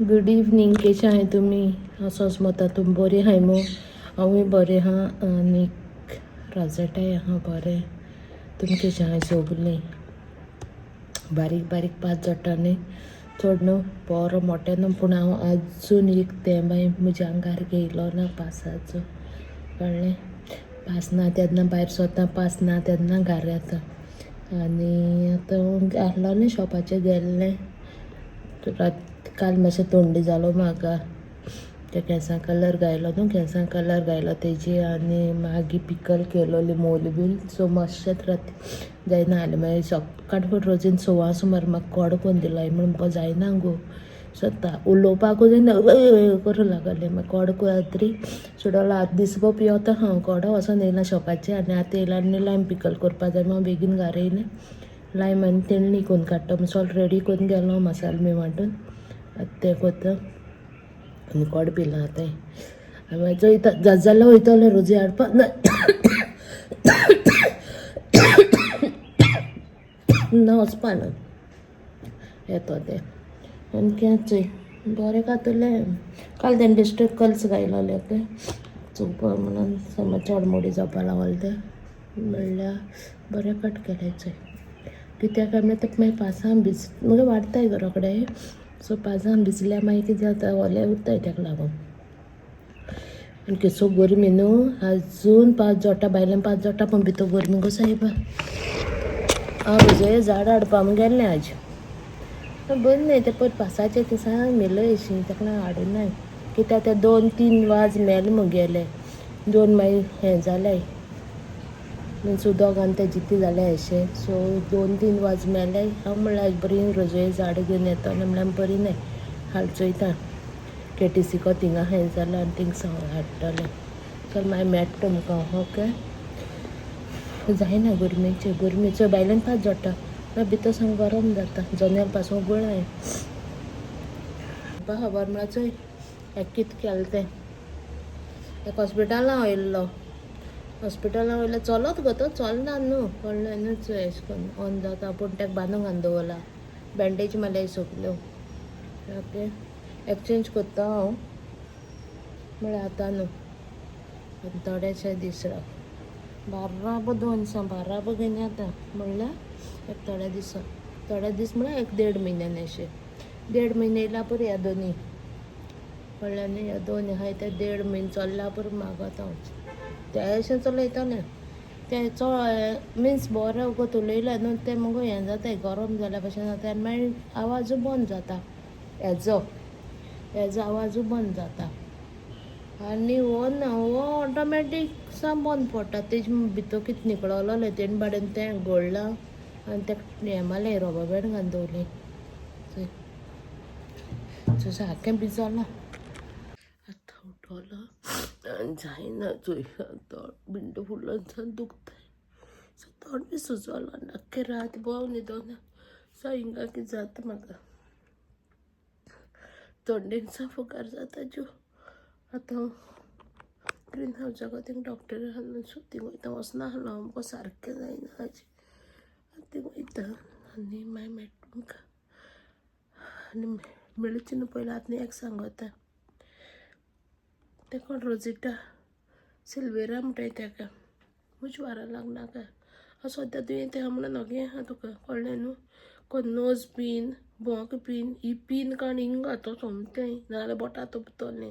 Good evening, कशें आहाय तुमी? सोस मता तुम बरे आहाय मो? हांवूय बरें आहा आनी राजटाय आहा बरें. तुमी कशें आहाय सगलीं? बारीक बारीक पास जाता न्ही चड न्हू बरो मोठे न्हू पूण हांव आजून एक तें बाय म्हज्या आंगार घेयलो ना पासाचो कळ्ळें. पास ना तेन्ना भायर सोदता, पास ना तेन्ना घार येता. आनी आतां आहलो न्ही शॉपाचेर गेल्लें काल मातशें थंडी जालो म्हाका. ते केंसां कलर घायलो न्हू, केंसां कलर घायलो तेजी आनी मागीर पिकल केलोली मोल बीन सो मातशेंच राती जायना जालें. मागीर सकाळ फुडें रोजीन 6 सुमार म्हाका कोडो करून दिलो म्हणून जायना गो सोदता उलोवपाकूय जायना करूं लागलें. मागीर कोडो रात्री सोडलो. आतां दिसभर पियोता हांव कोडो वचोन येयला शॉपाचेर आनी आतां येयला आनी लायम पिकल करपा जाय म्हूण बेगीन घारा येयलें. लायम आनी तेणली करून काडटा मसालो रेडी करून गेलो मसालो बी वांटून आतां तें करता आनी कोडो पिलां आतां. मागीर चोयता जाता जाल्यार वयतलें रोजी हाडपा ना वचपा ना येतो तें आनी कितें चोय बरें कातलें. काल तें डिस्ट्रिक्ट कल्स घायलोले ओके चोवपा म्हणून समज चड मोडी जावपा लागोले तें म्हणल्यार बरें कट केलें चोय. कित्याक काय म्हणल्यार तेका मागीर पासां मुगे वाडटाय गो रोखडें सो पासां भिजल्यार मागीर कितें जाता ओलें उरताय तेका लागोन. आनी केसो गरमी न्हू आजून पास जोडटा भायल्यान पास जोडटा पूण भितर गरमी गो सायबा. हांव रोजय झाड हाडपा म्हूण गेल्लें आज बरी न्हय तें पयर पासाचें तें सामकें मेलो अशीं तेका लागोन हाडिनाय. कित्याक ते 2-3 वाज मेले मुगेले 2 मागीर हें जालें मिन्स उदक आनी तें जिती जालें अशें सो 2-3 वाज मेले. हांव म्हणल्यार आज बरीं रोजय झाडां घेवन येता म्हणल्यार बरी न्हय हाड चोयता KTC को थिंगा हें जालें आनी थिंग सावन हाडटलें. चल मागीर मेळटा तुमकां ओके. जायना गरमेचें भायल्यान पास जोडटा मागीर भितर सामकें गरम जाता जनेल पासून उगडाय. खबर म्हळ्यार चोय हें कितें केलें तें एक हॉस्पिटलां वयल्लो. हॉस्पिटलां वयलो चलत गो तो चलना न्हू कळ्ळें न्हू चोय अशें करून ऑन जाता पूण तेका बांदून घालून दवरला बँडेज मारल्याय सगल्यो ओके. एक्सचेंज कोत्ता हांव म्हळ्यार आतां न्हू आनी थोडेशे दीस बाराबो 2 दिसां बाराबो घेवन येता म्हणल्यार एक थोडे दीस म्हळ्यार 1-1.5 म्हयन्यान अशें 1.5 म्हयने येयल्या पुरो ह्या दोनी कळ्ळें न्ही. ह्या दोनी आहाय ते 1.5 म्हयने चलल्या पुरो मागोता हांव ते अशें चलयतलें. तें चड मिन्स बरें वगत उलयलें न्हू तें मुगो हें जाताय गरम जाल्या भशेन जाता आनी मागीर आवाजूय बंद जाता हेजो आवाजूय बंद जाता. आनी हो ऑटोमॅटीक साम बंद पडटा तेजे भितर कितें निकळोलोलें तेणे बाडेन तें घोळ्ळां आनी तेका हें मारलें रबर बँड घालून दवरली चोय सारकें बिजोलां. आतां उठोलो आनी जायना चोय थोड भिंड फुल्लोन सावन दुखताय सो थोड बी सुजोलो आनी आख्खे रात बोवाळ न्हिदोना सो हिंगा कितें जाता म्हाका थंडेन सा फुकार जाता ज्यो. आतां ग्रीन हावजाको थिंग डॉक्टर आहलो सो थिंग वयता वचना आहलो हांव मुगो सारकें जायना आज थिंग वयता आनी मागीर मेळटा तुमकां आनी मेळची न्हू पयलीं आतां एक सांगोता तें कोण रोजिटा सिल्वेरा म्हणटाय तेका मुजवारा लागनाका हांव सद्या दुयेंत आहा म्हणून नगे आहा तुका कळ्ळें न्हू. कोण नोज पीन बोंक पीन ही पीन काण हिंगा तो सोमतें नाजाल्यार बोटां तोपतोलें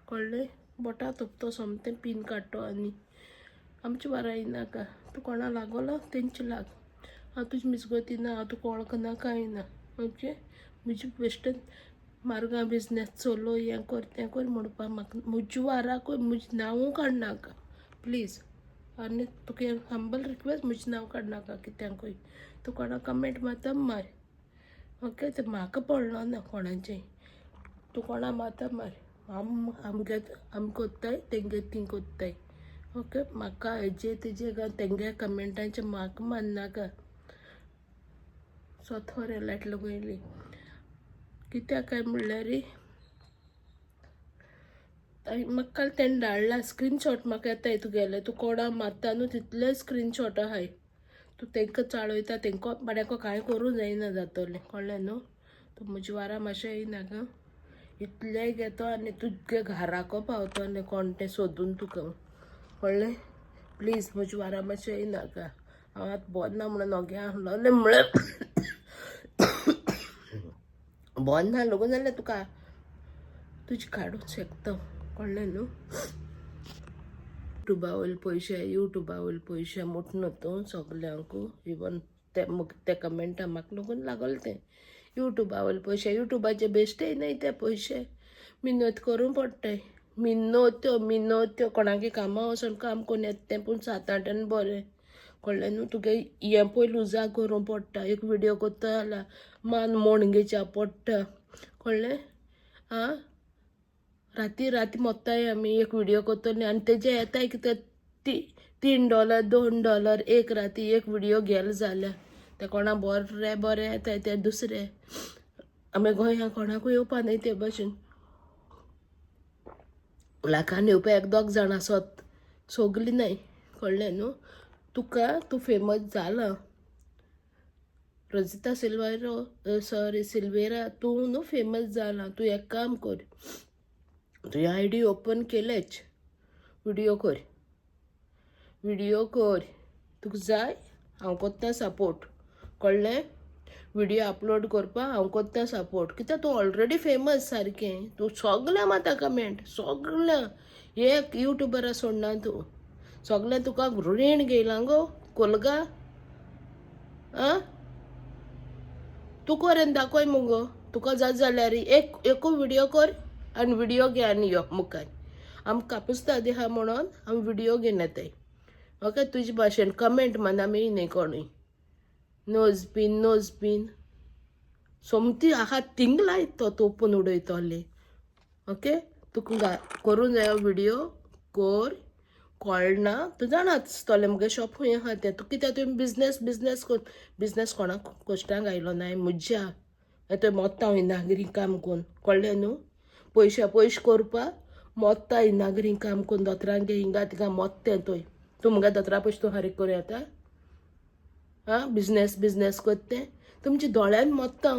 कळ्ळें. बोटां तोपतो सोमतें पीन काडटो आनी आमचे बारा येयनाका. तूं कोणा लागोलो तेंचे लाग हांव तुजी मिसगोती ना हांव तुका वळखना कांय ना ओके. म्हजी बेश्टें मार्गां बिजनेस चलो हें कर तें कर म्हणपा म्हाका मुजवाराकूय म्हजें नांवूय काडनाका प्लीज. आनी तुका हंबल रिक्वेस्ट म्हजें नांव काडनाका कित्यांकूय. तूं कोणा कमेंट मारता मार ओके. तें म्हाका पडलो ना कोणाचें तूं कोणा मारता मार आम कोत्ताय तेंगे तीं कोत्ताय ओके. म्हाका हेजे तेजे तेंगे कमेंटाचें म्हाका मारनाका सोथोर येल्याटलो गोयली कित्याक काय म्हणल्यार म्हाका काल तेणें धाडला स्क्रीनशॉट म्हाका येताय तुगेले तूं कोणा मारता न्हू तितले स्क्रीनशॉट आहाय तूं तेंकां चाळयता तेंको बाड्याको कांय करूं जायना जातोलें कळ्ळें न्हू. तूं मुजवारा मातशें येयनाका इतले घेतो आनी तुगे घराको पावतो आनी कोण तें सोदून तुका कळ्ळें. प्लीज म्हजे वारा मातशें येयनाका. हांव आतां बरें ना म्हणून नोगे आहलोलें म्हळ्यार बरें ना लागून जाल्यार तुका तुजी काडूंक शकता कळ्ळें न्हू. युट्यूबा वयले पयशे मुट्ट तूं सगल्यांक इवन ते कमेंटा म्हाका लागून लागल तें युट्यूबा वयले पयशे युट्यूबाचे बेश्टे न्हय ते पयशे. मिनत करूं पडटाय. मिनत्यो कोणागे कामां वचून काम कोन्न येता तें पूण 7-8 बरें कळ्ळें न्हू. तुगे हें पयलीं उजार करूं पडटा. एक विडियो कोत्ता जाल्यार मान म्हण घेवच्या पडटा कळ्ळें. आं राती मोत्ताय आमी एक विडियो कोत्तली आनी तेजे येताय कितें $3 $2 एक राती एक विडियो गेल जाल्यार ते कोणा बरें येताय ते दुसरे आमी गोंया कोणाकूय येवपा न्हय ते भाशेन लाखान येवपा 1-2 जाण आसत सगलीं न्हय कळ्ळें न्हू. तूं फेमस जाला रोजिता सिल्वेरा तूं न्हू फेमस जाला. तूं एक काम कर तुवें ID ओपन केलेच विडियो कर तुका जाय हांव कोत्ता सपोर्ट कळ्ळें. विडियो अपलोड करपा हांव कोत्ता सपोर्ट कित्याक तूं ऑलरेडी फेमस सारकें. तूं सगळ्यां माता कमेंट सगळ्यां एक युट्यूबरा सोडना तूं सगळें तुका रीण घेयलां गो कोलगा. आं तूं करेन दाखय मुगो तुका जाय जाल्यार एकू विडियो कर आनी विडियो घे आनी यो मुखार. आमकां कापुस्ता दिहा म्हणून आमी विडियो घेवन येताय ओके. तुजे भाशेन कमेंट माना आमी न्हय कोणूय नोज बीन सोमती आहा थिंग लायत तो तोपून उडयतले ओके. तुका करूं जायो विडियो कर कळना तूं जाणा आसतलें मुगे शॉप खूंय आहा तें. तूं कित्याक तुवें बिजनेस कोणाक कश्टांक आयलो नाय म्हज्या तुवें मोत्ता नागरी काम कोन्न कळ्ळें न्हू. पयशे करपा मोत्ता नागरी काम कोन्न दोतरांगे हिंगा तिका मोत्तें तूं मुगे दोतोरा पयशे तूं हारीक करूं येता. आं बिजनेस कोत्तें तुमच्या दोळ्यान मोत्ता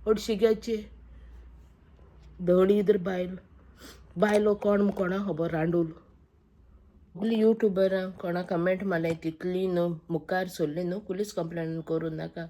हळशिग्याचे धडी इधर बायलो कोणा खबर रांडूल सगलीं युट्यूबरां कोणा कमेंट मारलें तितली न्हू मुखार सोडली न्हू पुलीस कंप्लेन करूं नाका.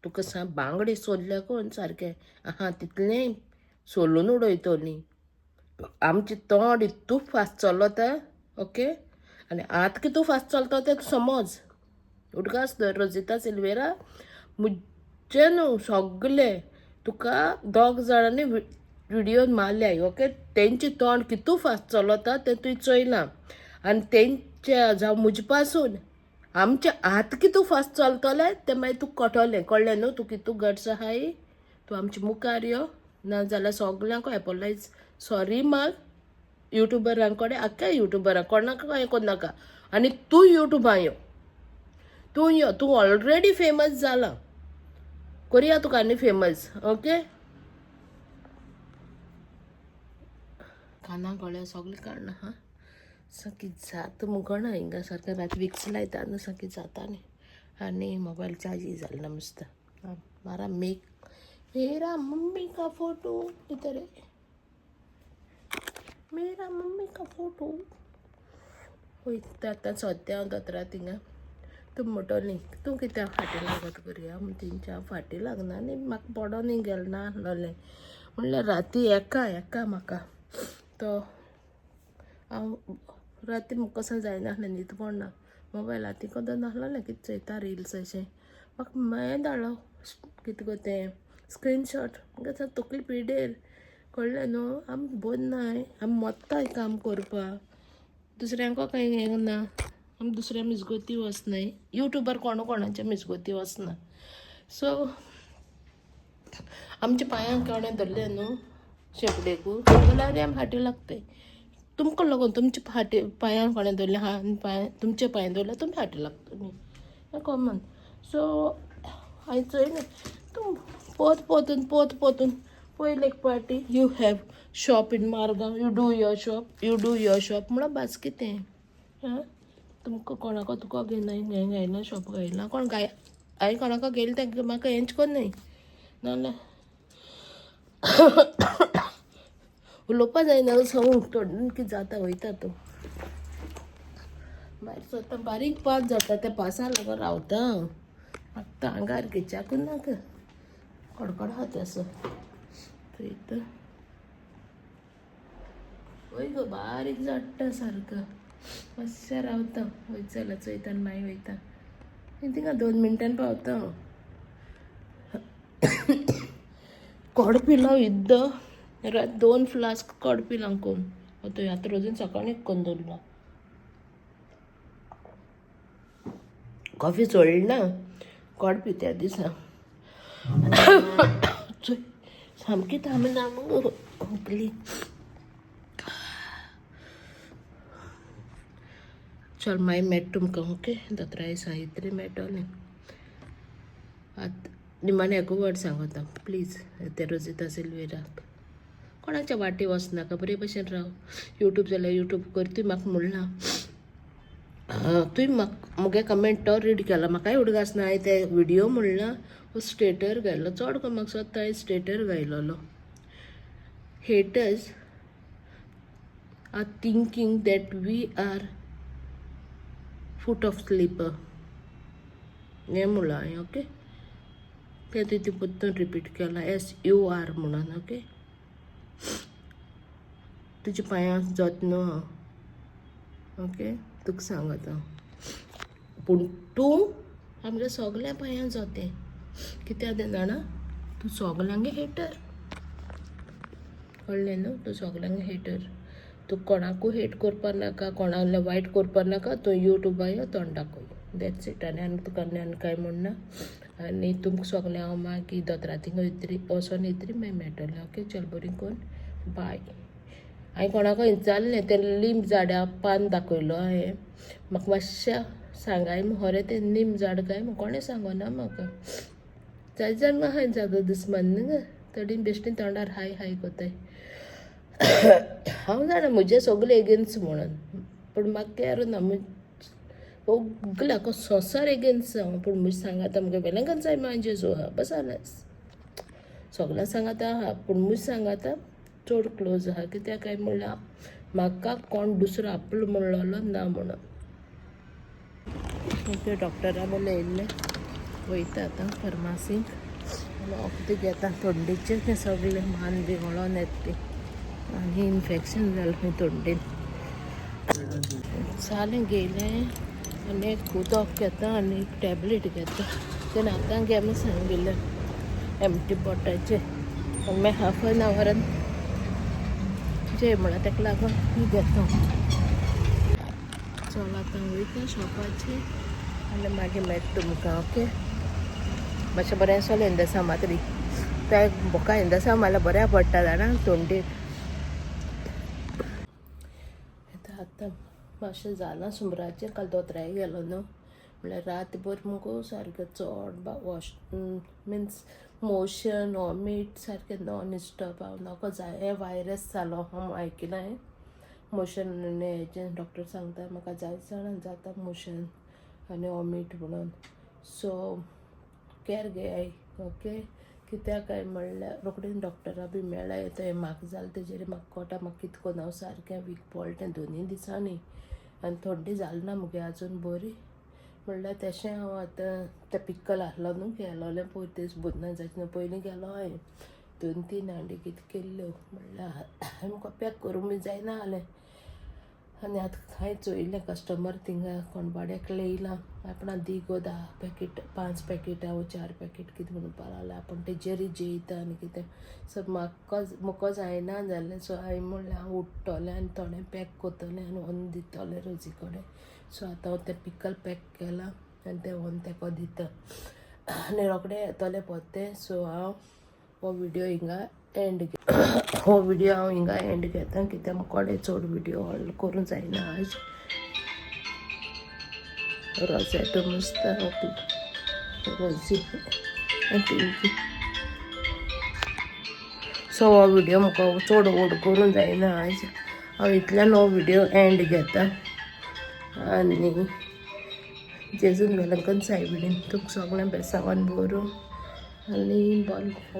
तुका सांग बांगडे सोदल्या कोण सारकें आहा तितलें सोलून उडयतलीं. आमचें तोंड इतू फास्ट चलता ओके. आनी आतां कितू फास्ट चलता तें समज उडकास धर रोजिता सिल्वेरा मुज्जे न्हू सगलें तुका 2 जाणांनी विडियो मारल्याय ओके. तेंचें तोंड कितू फास्ट चलता तें तुवें चोयलां आनी तेंच्या जावं म्हजे पासून आमचे आतां कितू फास्ट चलतलें तें मागीर तुका कळटलें कळ्ळें न्हू. तूं कितू गट्स आहाय तूं आमचे मुखार यो ना जाल्यार सगल्यांक एपोलायज सॉरी माग युट्यूबरां कडेन आख्या युट्यूबरां कोणाक हें कोन्नाका. आनी तूं युट्यूबां यो तूं ऑलरेडी फेमस जाला कोरया तुका आनी फेमस ओके. काना गळ्या सगळें काडना हा सारकी जाता मुगोणा हिंगा सारकें रात विक्स लायता न्हू सारकी जाता न्ही. आनी मोबायल चार्जी जालें ना मुस्ता मारा मेरा मम्मी का फोटो इधर है मेरा मम्मी का फोटो वयता आतां सद्या हांव दोतोरा थिंगा. तूं म्हणटोली तूं कित्याक फाटीं लागत करया म्हूण तेंच्या फाटीं लागना आनी म्हाका पडोनूय गेलें ना आहलोलें म्हणल्यार राती एका म्हाका तो हांव राती म्हाका कसो जायना आहलें न्हीद पडना मोबायल हाती कोदो नाहलोलें कितें चोयता रिल्स अशें म्हाका हें धाडलो कितें गो तें स्क्रीनशॉट म्हाका तकली पिडेर कळ्ळें न्हू. आमी बोन्नाय आमी मोत्ताय काम करपा दुसऱ्यांको कांय हें ना. आमी दुसऱ्या मिजगोती वचनाय युट्यूबर कोणाच्या मिजगोती वचना. सो आमच्या पांयांक कोणें धरलें न्हू शेपडेकू जाल्यार आमी फाटीं लागताय. तुमकां लागून तुमच्या पांयांक कोणें धरलें आहा तुमचे पांय धरल्यार तुमी फाटीं लागता न्ही हें कॉमन. सो हांवें चोयलें तूं पोतून पयले एक party you have shop in Margao you do your shop म्हणून बास कितें आं तुमकां कोणाको तुका घेयना शॉप घेयना कोण हांवें कोणाको घेयलें तें म्हाका हेंच कोन्नाय नाजाल्यार उलोवपा जायना सांगू थोडे कितें जाता वयता तो भायर स्वता बारीक पास जाता त्या पासा लागून रावता म्हाका आंगार घेच्याकूच नाका कडकडा तसो थंय वय गो बारीक जाडटा सारको मातशें रावता वयत जाल्यार चोयता आनी मागीर वयता थिंगा 2 मिनटान पावता कोड पिलो इद्द 2 फ्लास्क कोड पिलां कोण तो आतां रोजून सकाळीं कोन्न दवरलो कॉफी सोडली ना कोड पित्या दिसा सामकी थांबना मगो ओपली चल मागीर मेट तुमकां ओके दोतोरा साहित्री मेळटोलें आतां निमाणें एकू वर्ड सांगता प्लीज ते रोजिता सिल्वेराक कोणाच्या वाटी वचनाका बरे भशेन राव यूट्यूब जाल्यार यूट्यूब कर तुवें म्हाका म्हणलां तुवें म्हाका मुगे कमेंट तो रीड केला म्हाकाय उडगास ना हांवें ते व्हिडियो म्हणला स्टेटर घायलो चड करून म्हाका स्वता हांवें स्टेटर घायलोलो haters are thinking that we are foot of sleeper हें म्हणलां हांवें ओके तें तुवें परतून रिपीट केलां SUR म्हणून ओके तुज्या पांयां जोत न्हू हांव ओके तुका सांगता पूण तूं आमच्या सगल्या पांयां जोतें कित्याक तें जाणा तूं सगल्यांगे हेटर कळ्ळें न्हू तूं सगल्यांगे हेटर तूं कोणाकूय हेट करपा नाका कोणाक वायट करपा नाका तूं यूट्यूबा यो तोंड दाखय दॅट्स इट आनी तुका आनी कांय म्हणना आनी तुमकां सगळें हांव मागीर दोतोरा थिंगा येतरी वचोन येतरी मागीर मेळटलें ओके चल बरी कोन्न बाय हांवें कोणाकूय विचारलें तें लिंब झाडा पान दाखयलो हांवें म्हाका मातशें सांगाय खरें तें निम झाड काय कोणें सांगना म्हाका जाय जाल्यार म्हाका हांवें जागो दुस्मान न्हू तडीन बेश्टें तोंडार हाय हाय कोताय हांव जाणा म्हजें सगळें एगेन्स्ट म्हणून पूण म्हाका केर ना सगळ्याक संवसार एगेन्स्ट हांव पूण म्हजें सांगाता मुगे वेलेंकन जाय म्हाजे जो आहा बस जाल्यार सगळ्यांक सांगाता आहा पूण म्हजें सांगाता चड क्लोज आहा कित्याक काय म्हणल्यार म्हाका कोण दुसरो आपलो म्हणलोलो ना म्हणून ओके डॉक्टरा बोले येयल्लें वयता आतां फार्मासींत वखद घेता थंडेचें तें सगळें मान बी गळोन येता ती आनी इन्फेक्शन जालें खंय थंडेन जालें गेलें आनी एक उदक घेता आनी एक टॅबलेट घेता तें आतां घे म्हूण सांगिल्लें एमटी पोटाचें आनी मागीर हाफ एन आवरान जें म्हणल्यार ताका लागून घेता चल आतां वयता शॉपाचेर आनी मागीर मेळटा तुमकां ओके मातशें बरें चल इंदसा मात्री त्या बोका इंदसा म्हळ्यार बऱ्या पडटा जाणा थंडेक आतां मातशें जालां सुमराचें काल दोतोराय गेलो न्हू म्हळ्यार रातभर मुगो सारकें चड वॉश मिन्स मोशन वॉमीट सारकें नॉन स्टॉप हांव नॉको जाय हें वायरस जालो हांव आयकिलां हांवें मोशन हेजें डॉक्टर सांगता म्हाका जाय जाणां जाता मोशन आनी वॉमीट म्हणून सो कॅर घे ओके कित्याक काय म्हणल्यार रोखडें डॉक्टरा बी मेळ्ळां थंय म्हाका जालें तेजेर म्हाका कोटा म्हाका कितें कोन्न हांव सारकें वीक पडलें 2 दिसांनी आनी थंडी जाली ना मुगे आजून बरी म्हणल्यार तेशें हांव आतां तें पिक्कल आहलो न्हू गेलोलें पयर दीस बुधना जायना पयलीं गेलो हांवें 2-3 हांडी कितें केल्ल्यो म्हणल्यार हांवें पॅक करूंक बी जायना जालें आनी आतां हांवें चोयलें कस्टमर थिंगा कोणबाड्याक येयलां आपणा दी गो 10 पॅकेट 5 पॅकेटां वो 4 पॅकेट कितें म्हणून लागलें आपूण तेजेर जेयता आनी कितें सो म्हाका जायना जालें सो हांवें म्हणलें हांव उठ्ठोलें आनी थोडें पॅक कोत्तोलें आनी व्हरून दितोलें रोजी कडेन सो आतां हांव तें पिकल पॅक केलां आनी तें व्हरून तेका दिता आनी रोखडें येतोलें पोत्तें सो हांव हो व्हिडियो हिंगा एंड हो व्हिडियो हांव हिंगा एंड घेता कित्याक म्हाका चड व्हिडियो हॉल्ड करूंक जायना आज रोझेटो मस्त रोजी सो हो व्हिडियो म्हाका चड व्हड करूंक जायना आज हांव इतल्यान हो व्हिडियो एंड घेता आनी जेजून वेलंकन सायबिणीन तुका सगळें बेसांवान बरो आनी हो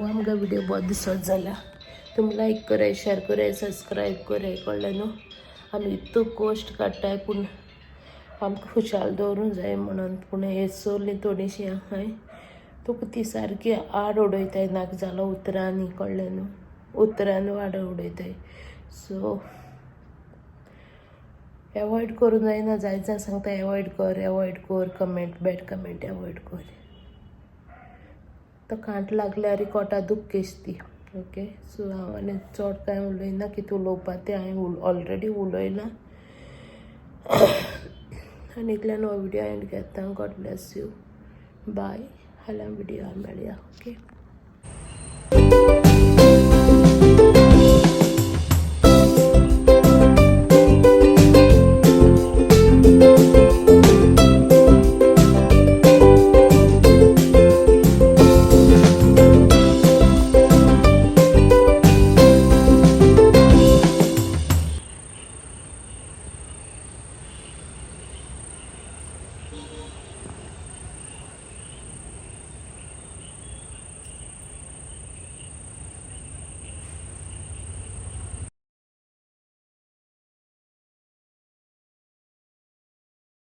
आमकां व्हिडियो बरो दिसत जाल्यार तुम्ही लाईक कराय, शेअर कराय, सबस्क्राईब कराय, कळलं न्हू. आमी इतू कश्ट काडटाय पूण आमकां खुशाल दवरूंक जाय म्हणून. पूण हे चोरलीं थोडीशीं आहाय तुका ती सारकी आड उडयताय, नाका जालो उतरांनी, कळ्ळें न्हू. उतरांनी वाड उडयताय. सो एवॉयड करूं जायना. जायत सांगता एवॉयड कर, कमेंट बॅड कमेंट एवॉयड कर. तो कांट लागल्यार कोटा दुख ती. ओके, सो हांव आनी चड कांय उलयना. कितें उलोवपा तें हांवें ऑलरेडी उलयलां. आनी इतल्यान हो व्हिडिओ एंड घेता. God bless you. बाय. हाल्या व्हिडिओ मेळया. ओके.